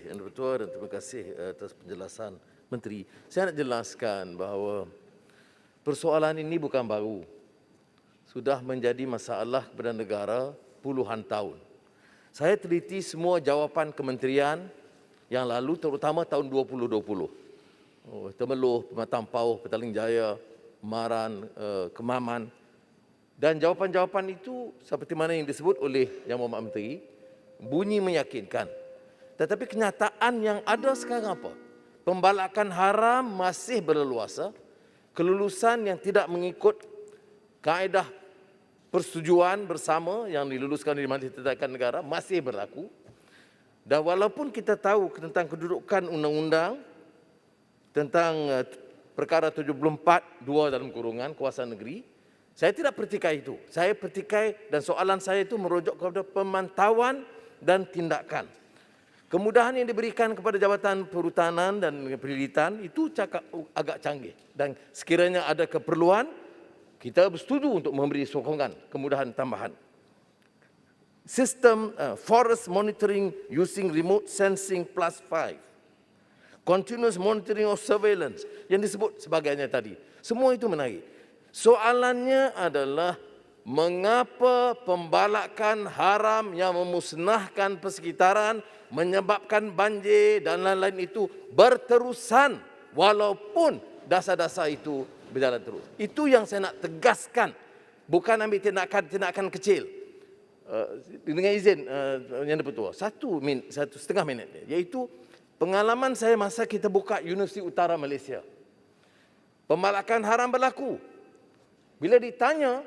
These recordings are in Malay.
Yang Ketua, dan terima kasih atas penjelasan Menteri. Saya nak jelaskan bahawa persoalan ini bukan baru. Sudah menjadi masalah kepada negara puluhan tahun. Saya teliti semua jawapan kementerian yang lalu, terutama tahun 2020. Temeloh, Pematang Pauh, Petaling Jaya, Maran, Kemaman. Dan jawapan-jawapan itu seperti mana yang disebut oleh Yang Berhormat Menteri, bunyi meyakinkan. Tetapi kenyataan yang ada sekarang apa? Pembalakan haram masih berleluasa, kelulusan yang tidak mengikut kaedah persetujuan bersama yang diluluskan di Majlis Tindakan Negara masih berlaku. Dan walaupun kita tahu tentang kedudukan undang-undang tentang perkara 74(2) dalam kurungan kuasa negeri, saya tidak pertikai itu. Saya pertikai dan soalan saya itu merujuk kepada pemantauan dan tindakan. Kemudahan yang diberikan kepada Jabatan Perhutanan dan Pendidikan itu agak canggih. Dan sekiranya ada keperluan, kita bersetuju untuk memberi sokongan kemudahan tambahan. Sistem forest monitoring using remote sensing +5. Continuous monitoring of surveillance yang disebut sebagainya tadi. Semua itu menarik. Soalannya adalah mengapa pembalakan haram yang memusnahkan persekitaran, menyebabkan banjir dan lain-lain itu berterusan walaupun dasar-dasar itu berjalan terus. Itu yang saya nak tegaskan, bukan ambil tindakan kecil. Dengan izin Yang Dipertua, satu setengah minit, iaitu pengalaman saya masa kita buka Universiti Utara Malaysia. Pembalakan haram berlaku. Bila ditanya,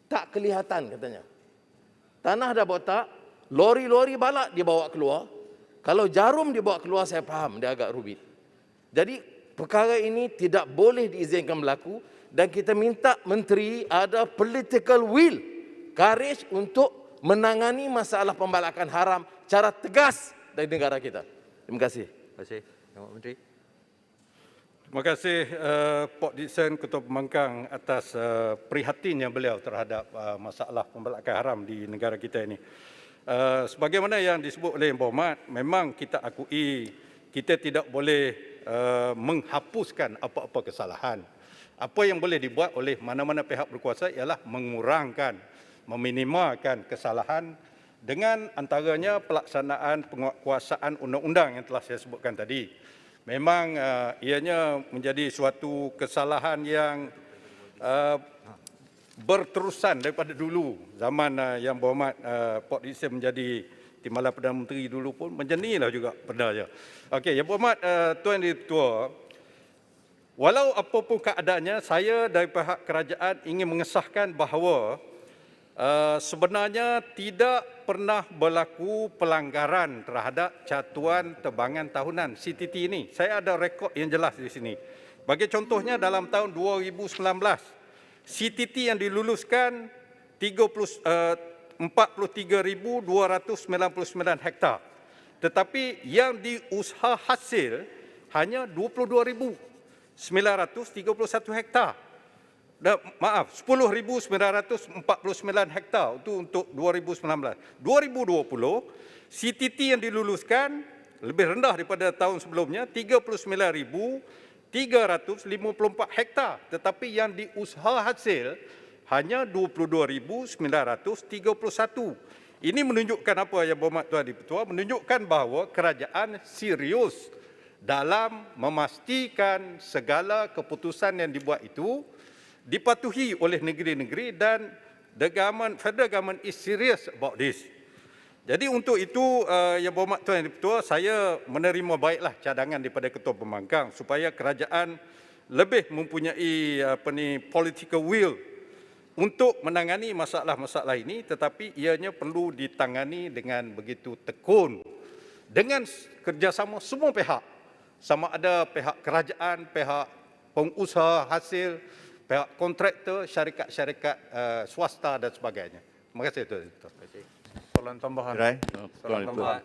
tak kelihatan katanya. Tanah dah botak, lori-lori balak dibawa keluar. Kalau jarum dibawa keluar, saya faham dia agak rumit. Jadi perkara ini tidak boleh diizinkan berlaku dan kita minta menteri ada political will, courage untuk menangani masalah pembalakan haram cara tegas dari negara kita. Terima kasih. Terima kasih, Yang Berhormat Menteri. Terima kasih Pok Dickson, Ketua Pembangkang atas prihatinnya beliau terhadap masalah pembalakan haram di negara kita ini. Sebagaimana yang disebut oleh Yang Berhormat, memang kita akui kita tidak boleh menghapuskan apa-apa kesalahan. Apa yang boleh dibuat oleh mana-mana pihak berkuasa ialah mengurangkan, meminimalkan kesalahan dengan antaranya pelaksanaan penguatkuasaan undang-undang yang telah saya sebutkan tadi. Memang ianya menjadi suatu kesalahan yang berterusan daripada dulu. Zaman Yang Berhormat Pok Dickson menjadi Timbalan Perdana Menteri dulu pun macam inilah juga pernah. Okey, Yang Berhormat Tuan Dipertua, walau apapun keadaannya, saya dari pihak kerajaan ingin mengesahkan bahawa sebenarnya tidak pernah berlaku pelanggaran terhadap Catuan Terbangan Tahunan CTT ini. Saya ada rekod yang jelas di sini. Bagi contohnya dalam tahun 2019, CTT yang diluluskan 43,299 hektar. Tetapi yang diusaha hasil hanya 22,931 hektar. Maaf, 10,949 hektar itu untuk 2019. 2020, CTT yang diluluskan lebih rendah daripada tahun sebelumnya, 39,354 hektar. Tetapi yang diusaha hasil hanya 22,931. Ini menunjukkan apa, Yang Berhormat Tuan Dipertua? Menunjukkan bahawa kerajaan serius dalam memastikan segala keputusan yang dibuat itu dipatuhi oleh negeri-negeri dan federal government is serious about this. Jadi untuk itu, Yang Berhormat Tuan Dipertua, saya menerima baiklah cadangan daripada Ketua Pembangkang supaya kerajaan lebih mempunyai political will untuk menangani masalah-masalah ini, tetapi ianya perlu ditangani dengan begitu tekun dengan kerjasama semua pihak, sama ada pihak kerajaan, pihak pengusaha hasil, pihak kontraktor, syarikat-syarikat swasta dan sebagainya. Terima kasih Tuan. Terima kasih. Soalan tambahan. Soalan tambahan.